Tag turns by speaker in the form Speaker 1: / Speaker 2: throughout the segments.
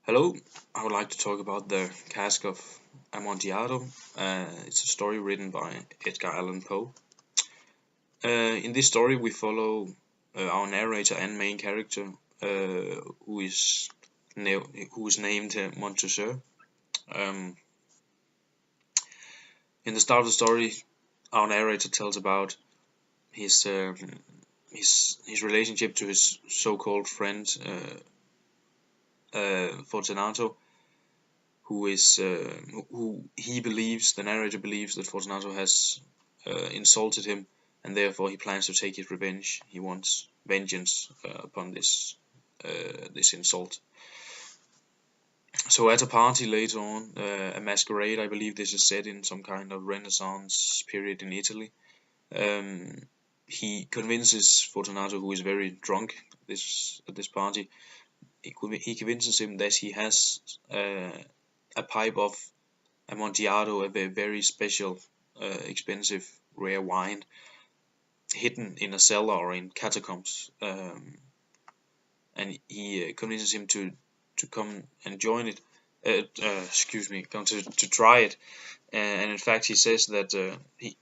Speaker 1: Hello, I would like to talk about the Cask of Amontillado. It's a story written by Edgar Allan Poe. In this story, we follow our narrator and main character, who is named Montessor. Um, in the start of the story, our narrator tells about his his relationship to his so-called friend Fortunato, who he believes, the narrator believes, that Fortunato has insulted him, and therefore he plans to take his revenge. He wants vengeance upon this insult. So at a party later on, a masquerade, I believe this is set in some kind of Renaissance period in Italy. He convinces Fortunato, who is very drunk at this party, he convinces him that he has a pipe of Amontillado, a very special, expensive, rare wine, hidden in a cellar or in catacombs, and he convinces him to come and join it. Come to try it, and in fact he says that he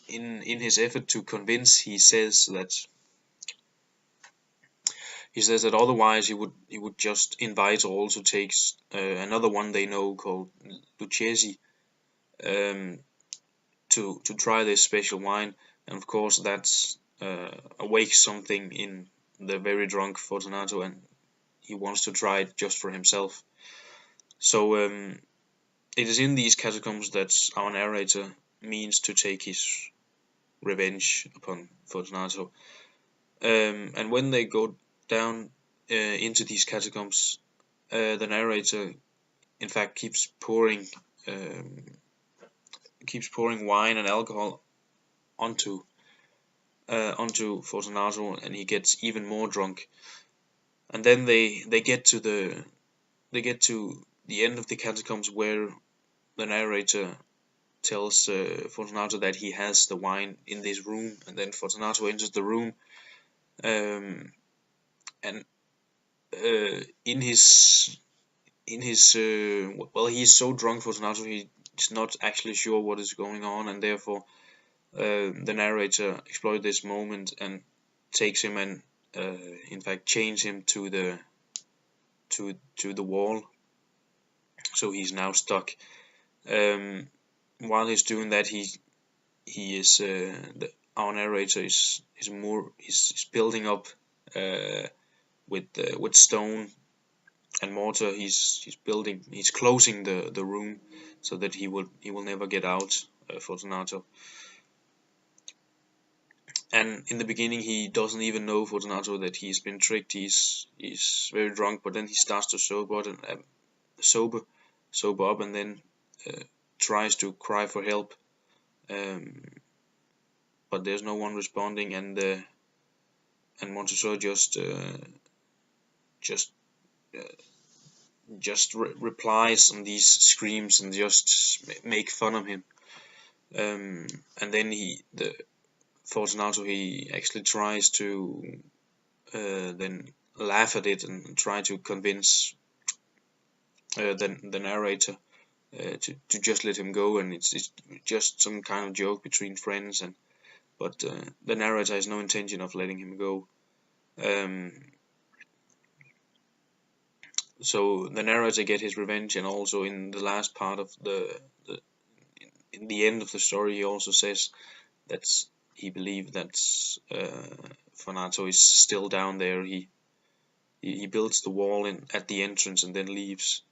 Speaker 1: in his effort to convince, he says that otherwise he would just invite all to take another one they know called Lucchesi, to try this special wine, and of course that's awakes something in the very drunk Fortunato, and he wants to try it just for himself. So it is in these catacombs that our narrator means to take his revenge upon Fortunato. And when they go down into these catacombs, the narrator, in fact, keeps pouring wine and alcohol onto Fortunato, and he gets even more drunk. And then they get to the end of the catacombs, where the narrator tells Fortunato that he has the wine in this room, and then Fortunato enters the room, and in his well, he is so drunk, Fortunato, he is not actually sure what is going on, and therefore the narrator exploits this moment and takes him and in fact chains him to the wall, so he's now stuck. While he's doing that, our narrator is building up with stone and mortar. He's closing the room so that he will never get out, Fortunato. And in the beginning, he doesn't even know, Fortunato, that he's been tricked. He's very drunk, but then he starts to sober up, and then tries to cry for help, but there's no one responding, and Montessor just replies on these screams and just make fun of him. And then Fortunato, he actually tries to then laugh at it and try to convince the narrator to just let him go, and it's just some kind of joke between friends, but the narrator has no intention of letting him go. So the narrator gets his revenge, and also in the last part of in the end of the story, he also says that he believes that Fortunato is still down there. He builds the wall at the entrance and then leaves,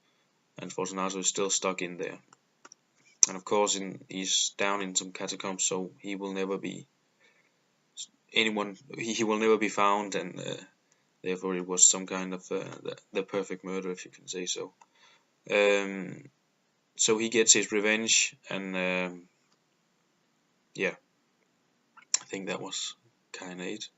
Speaker 1: and Fortunato is still stuck in there. And of course, he's down in some catacombs, so he will never be he will never be found, and therefore it was some kind of the perfect murder, if you can say so. So he gets his revenge, and yeah, I think that was kind of it.